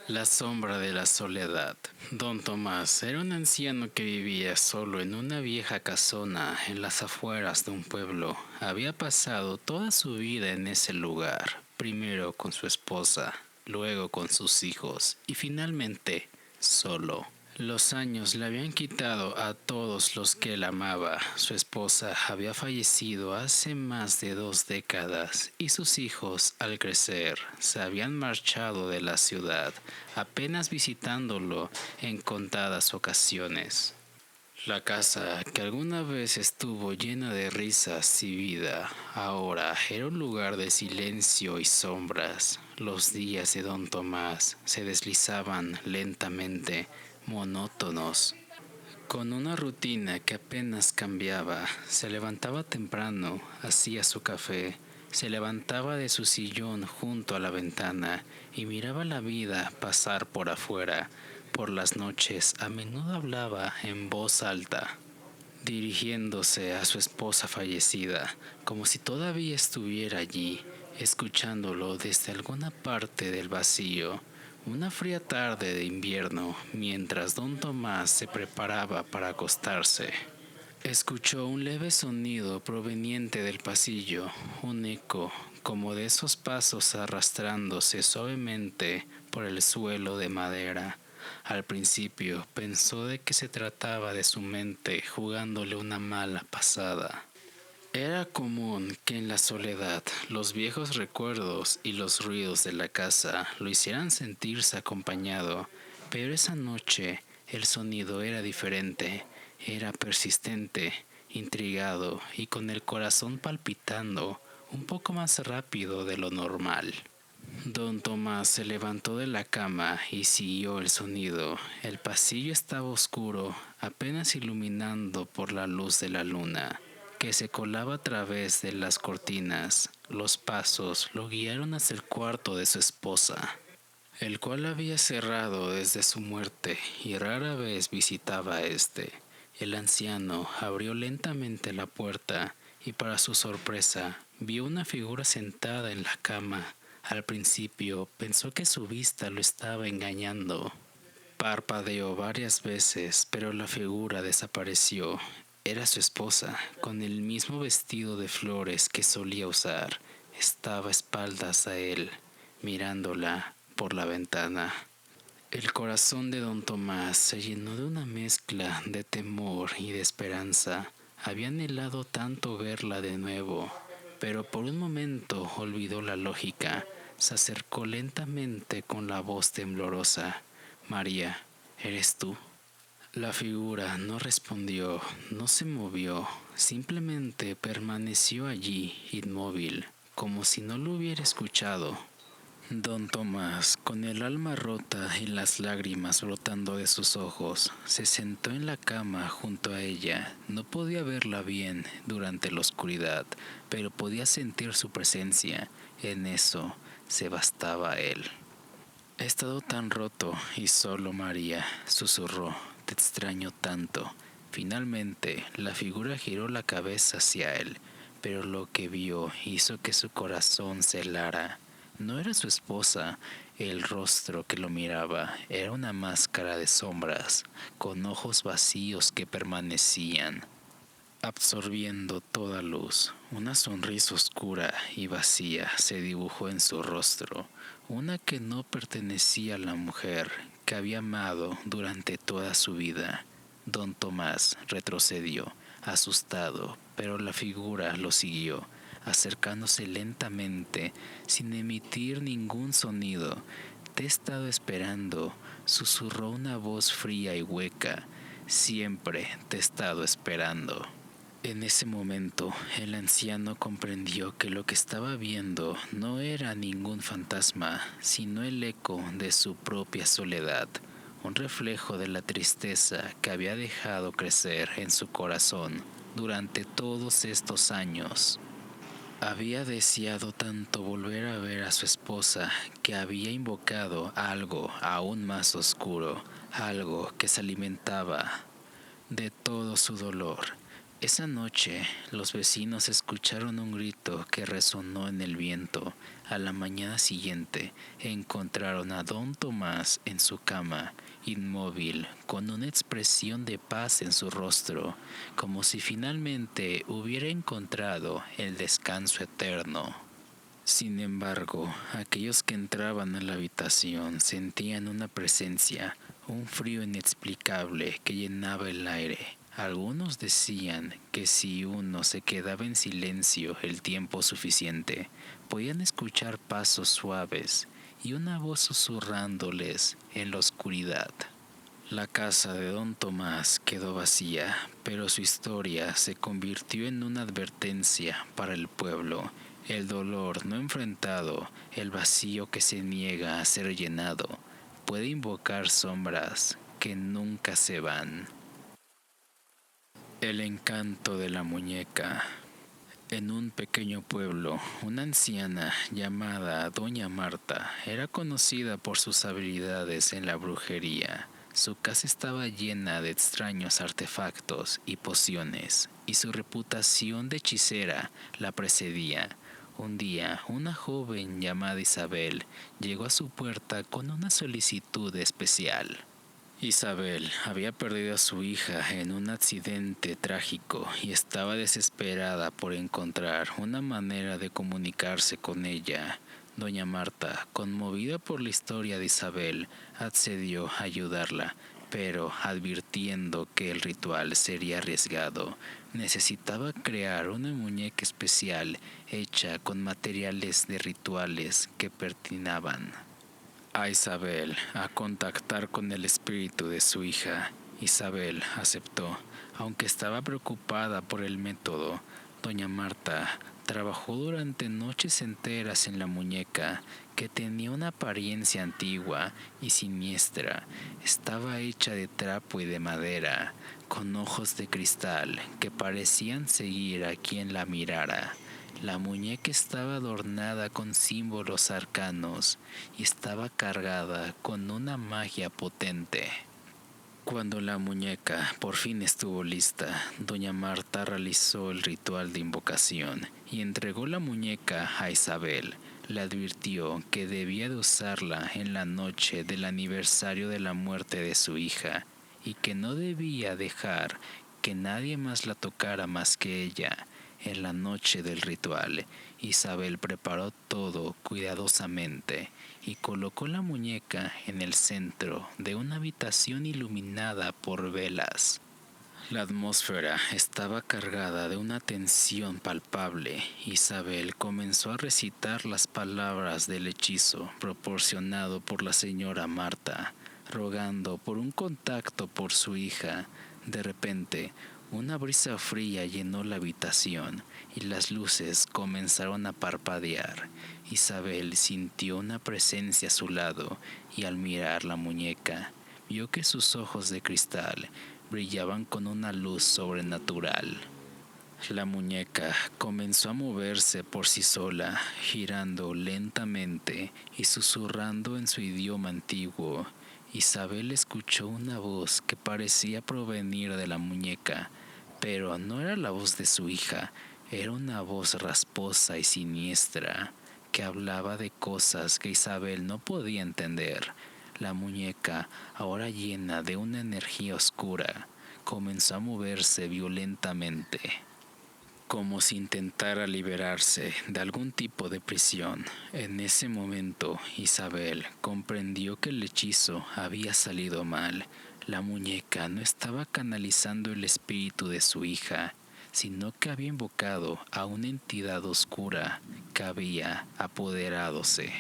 La sombra de la soledad. Don Tomás era un anciano que vivía solo en una vieja casona en las afueras de un pueblo. Había pasado toda su vida en ese lugar, primero con su esposa, luego con sus hijos y finalmente solo. Los años le habían quitado a todos los que él amaba. Su esposa había fallecido hace más de 2 décadas y sus hijos, al crecer, se habían marchado de la ciudad, apenas visitándolo en contadas ocasiones. La casa, que alguna vez estuvo llena de risas y vida, ahora era un lugar de silencio y sombras. Los días de don Tomás se deslizaban lentamente, monótonos, con una rutina que apenas cambiaba. Se levantaba temprano, hacía su café, se levantaba de su sillón junto a la ventana y miraba la vida pasar por afuera. Por las noches a menudo hablaba en voz alta, dirigiéndose a su esposa fallecida, como si todavía estuviera allí, escuchándolo desde alguna parte del vacío. Una fría tarde de invierno, mientras don Tomás se preparaba para acostarse, escuchó un leve sonido proveniente del pasillo, un eco, como de esos pasos arrastrándose suavemente por el suelo de madera. Al principio pensó de que se trataba de su mente jugándole una mala pasada. Era común que en la soledad los viejos recuerdos y los ruidos de la casa lo hicieran sentirse acompañado, pero esa noche el sonido era diferente, era persistente, intrigado y con el corazón palpitando un poco más rápido de lo normal. Don Tomás se levantó de la cama y siguió el sonido. El pasillo estaba oscuro, apenas iluminando por la luz de la luna, que se colaba a través de las cortinas. Los pasos lo guiaron hacia el cuarto de su esposa, el cual había cerrado desde su muerte y rara vez visitaba a este. El anciano abrió lentamente la puerta y para su sorpresa vio una figura sentada en la cama. Al principio pensó que su vista lo estaba engañando. Parpadeó varias veces, pero la figura desapareció. Era su esposa, con el mismo vestido de flores que solía usar. Estaba a espaldas a él, mirándola por la ventana. El corazón de don Tomás se llenó de una mezcla de temor y de esperanza. Había anhelado tanto verla de nuevo, pero por un momento olvidó la lógica. Se acercó lentamente con la voz temblorosa. María, ¿eres tú? La figura no respondió, no se movió, simplemente permaneció allí, inmóvil, como si no lo hubiera escuchado. Don Tomás, con el alma rota y las lágrimas brotando de sus ojos, se sentó en la cama junto a ella. No podía verla bien durante la oscuridad, pero podía sentir su presencia. En eso se bastaba a él. He estado tan roto y solo, María, susurró. Te extraño tanto. Finalmente, la figura giró la cabeza hacia él, pero lo que vio hizo que su corazón se helara. No era su esposa, el rostro que lo miraba era una máscara de sombras, con ojos vacíos que permanecían, absorbiendo toda luz. Una sonrisa oscura y vacía se dibujó en su rostro, una que no pertenecía a la mujer que había amado durante toda su vida. Don Tomás retrocedió, asustado, pero la figura lo siguió, acercándose lentamente, sin emitir ningún sonido. Te he estado esperando, susurró una voz fría y hueca. Siempre te he estado esperando. En ese momento, el anciano comprendió que lo que estaba viendo no era ningún fantasma, sino el eco de su propia soledad, un reflejo de la tristeza que había dejado crecer en su corazón durante todos estos años. Había deseado tanto volver a ver a su esposa que había invocado algo aún más oscuro, algo que se alimentaba de todo su dolor. Esa noche, los vecinos escucharon un grito que resonó en el viento. A la mañana siguiente encontraron a don Tomás en su cama, inmóvil, con una expresión de paz en su rostro, como si finalmente hubiera encontrado el descanso eterno. Sin embargo, aquellos que entraban a la habitación sentían una presencia, un frío inexplicable que llenaba el aire. Algunos decían que si uno se quedaba en silencio el tiempo suficiente, podían escuchar pasos suaves y una voz susurrándoles en la oscuridad. La casa de don Tomás quedó vacía, pero su historia se convirtió en una advertencia para el pueblo. El dolor no enfrentado, el vacío que se niega a ser llenado, puede invocar sombras que nunca se van. El encanto de la muñeca. En un pequeño pueblo, una anciana llamada Doña Marta era conocida por sus habilidades en la brujería. Su casa estaba llena de extraños artefactos y pociones, y su reputación de hechicera la precedía. Un día, una joven llamada Isabel llegó a su puerta con una solicitud especial. Isabel había perdido a su hija en un accidente trágico y estaba desesperada por encontrar una manera de comunicarse con ella. Doña Marta, conmovida por la historia de Isabel, accedió a ayudarla, pero advirtiendo que el ritual sería arriesgado, necesitaba crear una muñeca especial hecha con materiales de rituales que pertinaban a Isabel a contactar con el espíritu de su hija. Isabel aceptó, aunque estaba preocupada por el método. Doña Marta trabajó durante noches enteras en la muñeca, que tenía una apariencia antigua y siniestra. Estaba hecha de trapo y de madera, con ojos de cristal que parecían seguir a quien la mirara. La muñeca estaba adornada con símbolos arcanos y estaba cargada con una magia potente. Cuando la muñeca por fin estuvo lista, doña Marta realizó el ritual de invocación y entregó la muñeca a Isabel. Le advirtió que debía de usarla en la noche del aniversario de la muerte de su hija y que no debía dejar que nadie más la tocara más que ella. En la noche del ritual, Isabel preparó todo cuidadosamente y colocó la muñeca en el centro de una habitación iluminada por velas. La atmósfera estaba cargada de una tensión palpable. Isabel comenzó a recitar las palabras del hechizo proporcionado por la señora Marta, rogando por un contacto por su hija. De repente, una brisa fría llenó la habitación y las luces comenzaron a parpadear. Isabel sintió una presencia a su lado y al mirar la muñeca, vio que sus ojos de cristal brillaban con una luz sobrenatural. La muñeca comenzó a moverse por sí sola, girando lentamente y susurrando en su idioma antiguo. Isabel escuchó una voz que parecía provenir de la muñeca, pero no era la voz de su hija, era una voz rasposa y siniestra que hablaba de cosas que Isabel no podía entender. La muñeca, ahora llena de una energía oscura, comenzó a moverse violentamente, como si intentara liberarse de algún tipo de prisión. En ese momento, Isabel comprendió que el hechizo había salido mal. La muñeca no estaba canalizando el espíritu de su hija, sino que había invocado a una entidad oscura que había apoderadose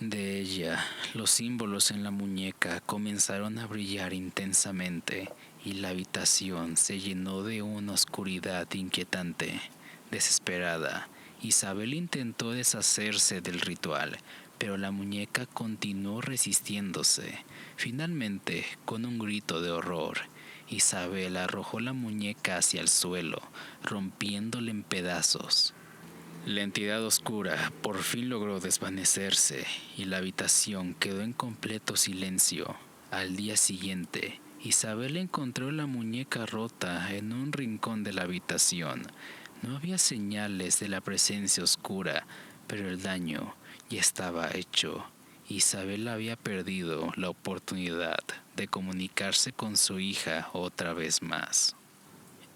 de ella. Los símbolos en la muñeca comenzaron a brillar intensamente y la habitación se llenó de una oscuridad inquietante. Desesperada, Isabel intentó deshacerse del ritual, pero la muñeca continuó resistiéndose. Finalmente, con un grito de horror, Isabel arrojó la muñeca hacia el suelo, rompiéndola en pedazos. La entidad oscura por fin logró desvanecerse y la habitación quedó en completo silencio. Al día siguiente, Isabel encontró la muñeca rota en un rincón de la habitación. No había señales de la presencia oscura, pero el daño y estaba hecho. Isabel había perdido la oportunidad de comunicarse con su hija otra vez más,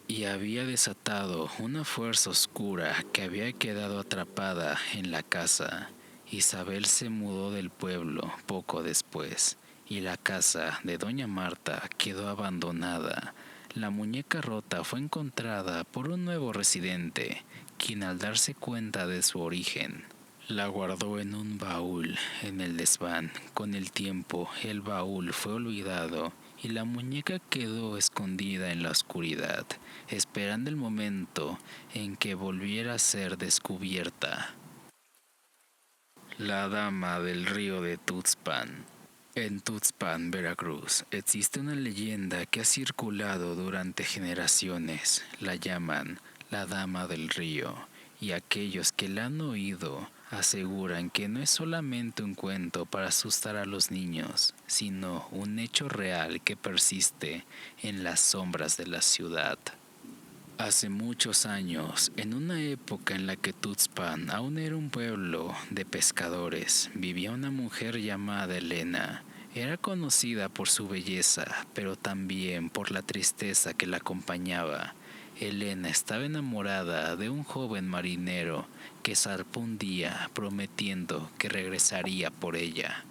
y había desatado una fuerza oscura que había quedado atrapada en la casa. Isabel se mudó del pueblo poco después, y la casa de doña Marta quedó abandonada. La muñeca rota fue encontrada por un nuevo residente, quien al darse cuenta de su origen, la guardó en un baúl en el desván. Con el tiempo, el baúl fue olvidado y la muñeca quedó escondida en la oscuridad, esperando el momento en que volviera a ser descubierta. La dama del río de Tuxpan. En Tuxpan, Veracruz, existe una leyenda que ha circulado durante generaciones. La llaman la Dama del Río, y aquellos que la han oído aseguran que no es solamente un cuento para asustar a los niños, sino un hecho real que persiste en las sombras de la ciudad. Hace muchos años, en una época en la que Tuxpan aún era un pueblo de pescadores, vivía una mujer llamada Elena. Era conocida por su belleza, pero también por la tristeza que la acompañaba. Elena estaba enamorada de un joven marinero que zarpó un día prometiendo que regresaría por ella.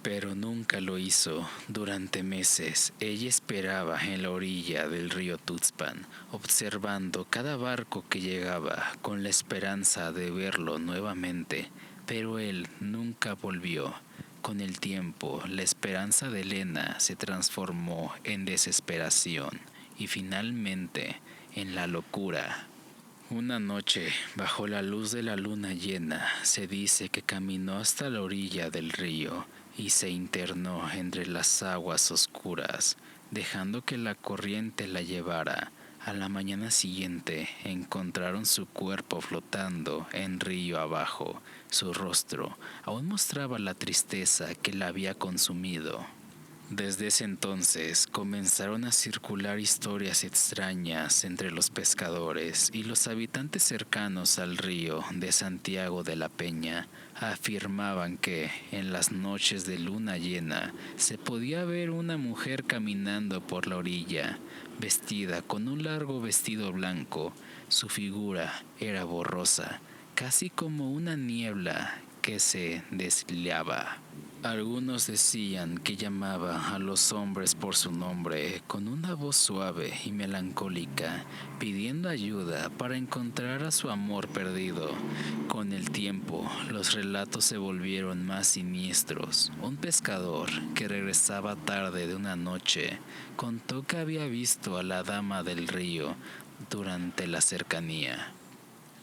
Pero nunca lo hizo. Durante meses, ella esperaba en la orilla del río Tuxpan, observando cada barco que llegaba con la esperanza de verlo nuevamente, pero él nunca volvió. Con el tiempo, la esperanza de Elena se transformó en desesperación y finalmente en la locura. Una noche, bajo la luz de la luna llena, se dice que caminó hasta la orilla del río y se internó entre las aguas oscuras, dejando que la corriente la llevara. A la mañana siguiente encontraron su cuerpo flotando en río abajo. Su rostro aún mostraba la tristeza que la había consumido. Desde ese entonces comenzaron a circular historias extrañas entre los pescadores, y los habitantes cercanos al río de Santiago de la Peña afirmaban que en las noches de luna llena se podía ver una mujer caminando por la orilla, vestida con un largo vestido blanco. Su figura era borrosa, casi como una niebla que se deslizaba. Algunos decían que llamaba a los hombres por su nombre con una voz suave y melancólica, pidiendo ayuda para encontrar a su amor perdido. Con el tiempo, los relatos se volvieron más siniestros. Un pescador que regresaba tarde de una noche contó que había visto a la dama del río durante la cercanía.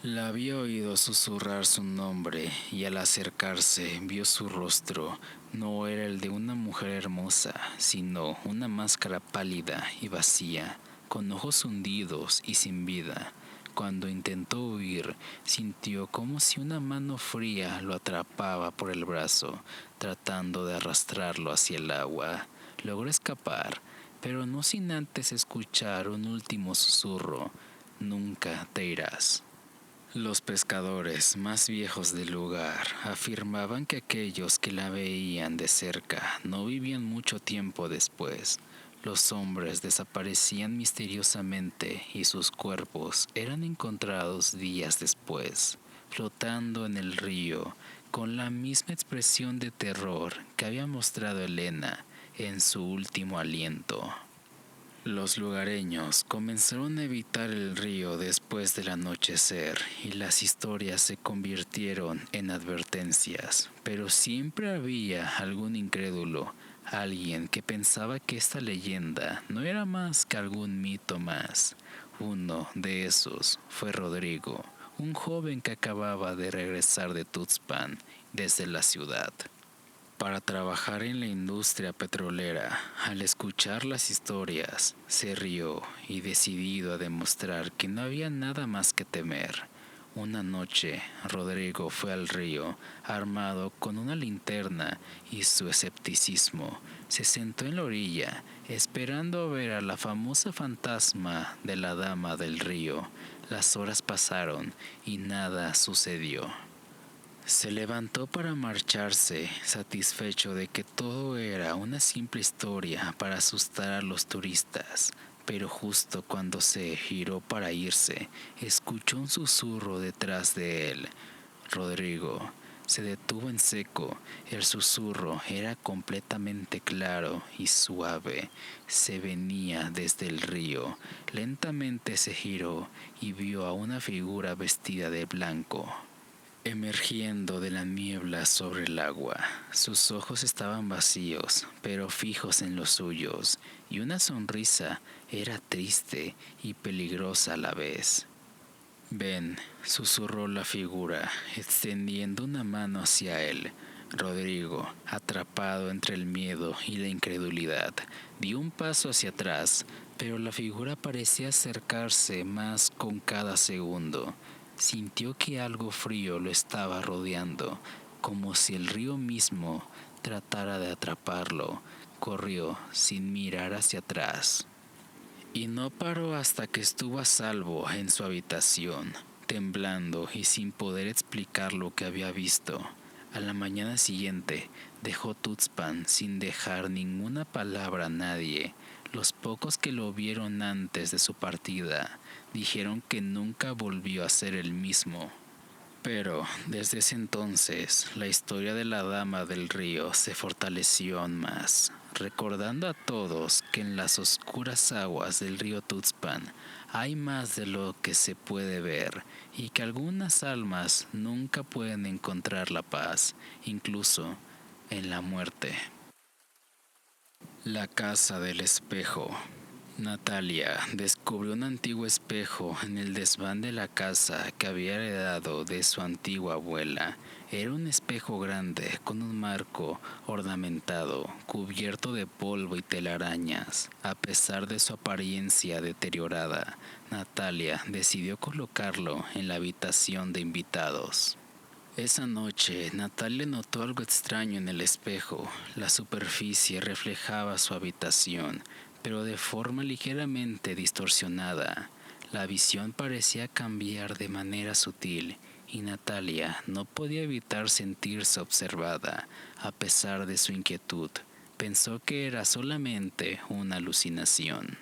La había oído susurrar su nombre, y al acercarse vio su rostro. No era el de una mujer hermosa, sino una máscara pálida y vacía, con ojos hundidos y sin vida. Cuando intentó huir, sintió como si una mano fría lo atrapaba por el brazo, tratando de arrastrarlo hacia el agua. Logró escapar, pero no sin antes escuchar un último susurro: «Nunca te irás». Los pescadores más viejos del lugar afirmaban que aquellos que la veían de cerca no vivían mucho tiempo después. Los hombres desaparecían misteriosamente y sus cuerpos eran encontrados días después, flotando en el río, con la misma expresión de terror que había mostrado Elena en su último aliento. Los lugareños comenzaron a evitar el río después del anochecer, y las historias se convirtieron en advertencias, pero siempre había algún incrédulo, alguien que pensaba que esta leyenda no era más que algún mito más. Uno de esos fue Rodrigo, un joven que acababa de regresar de Tuxpan desde la ciudad para trabajar en la industria petrolera. Al escuchar las historias, se rió y, decidido a demostrar que no había nada más que temer, una noche Rodrigo fue al río armado con una linterna y su escepticismo. Se sentó en la orilla, esperando ver a la famosa fantasma de la dama del río. Las horas pasaron y nada sucedió. Se levantó para marcharse, satisfecho de que todo era una simple historia para asustar a los turistas, pero justo cuando se giró para irse, escuchó un susurro detrás de él. Rodrigo se detuvo en seco. El susurro era completamente claro y suave. Se venía desde el río. Lentamente se giró y vio a una figura vestida de blanco emergiendo de la niebla sobre el agua. Sus ojos estaban vacíos, pero fijos en los suyos, y una sonrisa era triste y peligrosa a la vez. Ven, susurró la figura, extendiendo una mano hacia él. Rodrigo, atrapado entre el miedo y la incredulidad, dio un paso hacia atrás, pero la figura parecía acercarse más con cada segundo. Sintió que algo frío lo estaba rodeando, como si el río mismo tratara de atraparlo. Corrió sin mirar hacia atrás. Y no paró hasta que estuvo a salvo en su habitación, temblando y sin poder explicar lo que había visto. A la mañana siguiente dejó Tuxpan sin dejar ninguna palabra a nadie. Los pocos que lo vieron antes de su partida dijeron que nunca volvió a ser el mismo. Pero desde ese entonces, la historia de la Dama del Río se fortaleció aún más, recordando a todos que en las oscuras aguas del río Tuxpan hay más de lo que se puede ver y que algunas almas nunca pueden encontrar la paz, incluso en la muerte. La casa del espejo. Natalia descubrió un antiguo espejo en el desván de la casa que había heredado de su antigua abuela. Era un espejo grande con un marco ornamentado, cubierto de polvo y telarañas. A pesar de su apariencia deteriorada, Natalia decidió colocarlo en la habitación de invitados. Esa noche, Natalia notó algo extraño en el espejo. La superficie reflejaba su habitación, pero de forma ligeramente distorsionada. La visión parecía cambiar de manera sutil, y Natalia no podía evitar sentirse observada, a pesar de su inquietud. Pensó que era solamente una alucinación.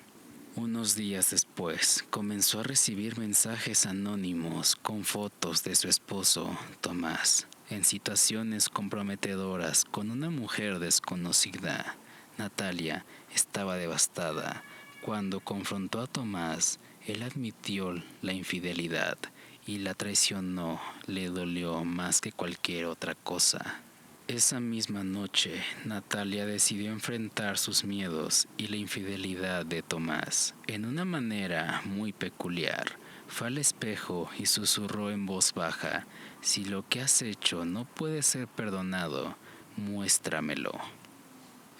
Unos días después, comenzó a recibir mensajes anónimos con fotos de su esposo, Tomás, en situaciones comprometedoras con una mujer desconocida. Natalia estaba devastada. Cuando confrontó a Tomás, él admitió la infidelidad y la traición no le dolió más que cualquier otra cosa. Esa misma noche, Natalia decidió enfrentar sus miedos y la infidelidad de Tomás en una manera muy peculiar. Fue al espejo y susurró en voz baja: «Si lo que has hecho no puede ser perdonado, muéstramelo».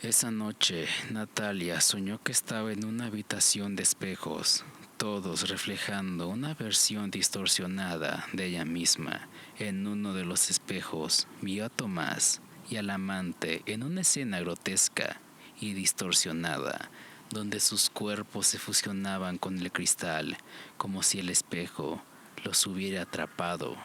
Esa noche, Natalia soñó que estaba en una habitación de espejos, todos reflejando una versión distorsionada de ella misma. En uno de los espejos vio a Tomás y al amante en una escena grotesca y distorsionada, donde sus cuerpos se fusionaban con el cristal, como si el espejo los hubiera atrapado.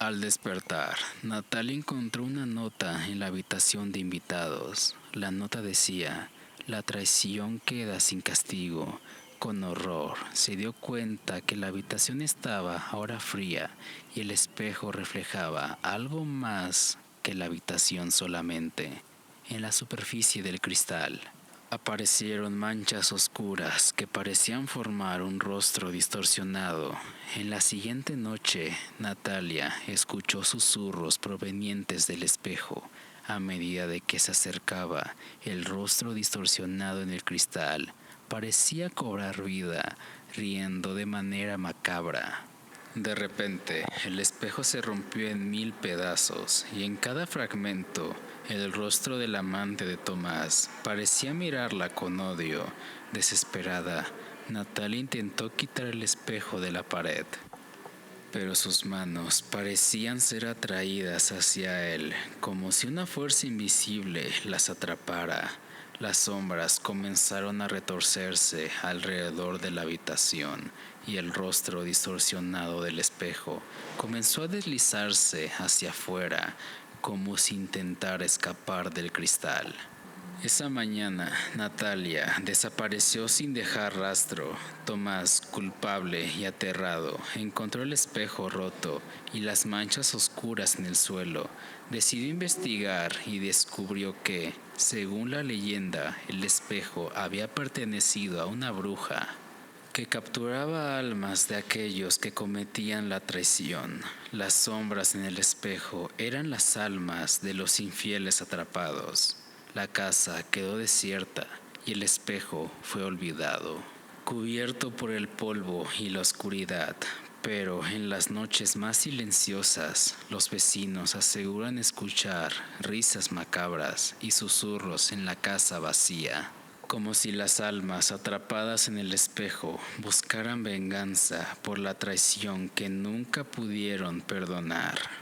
Al despertar, Natalia encontró una nota en la habitación de invitados. La nota decía: «La traición queda sin castigo». Con horror, se dio cuenta que la habitación estaba ahora fría y el espejo reflejaba algo más que la habitación solamente. En la superficie del cristal aparecieron manchas oscuras que parecían formar un rostro distorsionado. En la siguiente noche, Natalia escuchó susurros provenientes del espejo. A medida de que se acercaba, el rostro distorsionado en el cristal parecía cobrar vida, riendo de manera macabra. De repente, el espejo se rompió en 1000 pedazos, y en cada fragmento, el rostro del amante de Tomás parecía mirarla con odio. Desesperada, Natalia intentó quitar el espejo de la pared, pero sus manos parecían ser atraídas hacia él, como si una fuerza invisible las atrapara. Las sombras comenzaron a retorcerse alrededor de la habitación y el rostro distorsionado del espejo comenzó a deslizarse hacia afuera como si intentara escapar del cristal. Esa mañana, Natalia desapareció sin dejar rastro. Tomás, culpable y aterrado, encontró el espejo roto y las manchas oscuras en el suelo. Decidió investigar y descubrió que, según la leyenda, el espejo había pertenecido a una bruja que capturaba almas de aquellos que cometían la traición. Las sombras en el espejo eran las almas de los infieles atrapados. La casa quedó desierta y el espejo fue olvidado, cubierto por el polvo y la oscuridad. Pero en las noches más silenciosas, los vecinos aseguran escuchar risas macabras y susurros en la casa vacía, como si las almas atrapadas en el espejo buscaran venganza por la traición que nunca pudieron perdonar.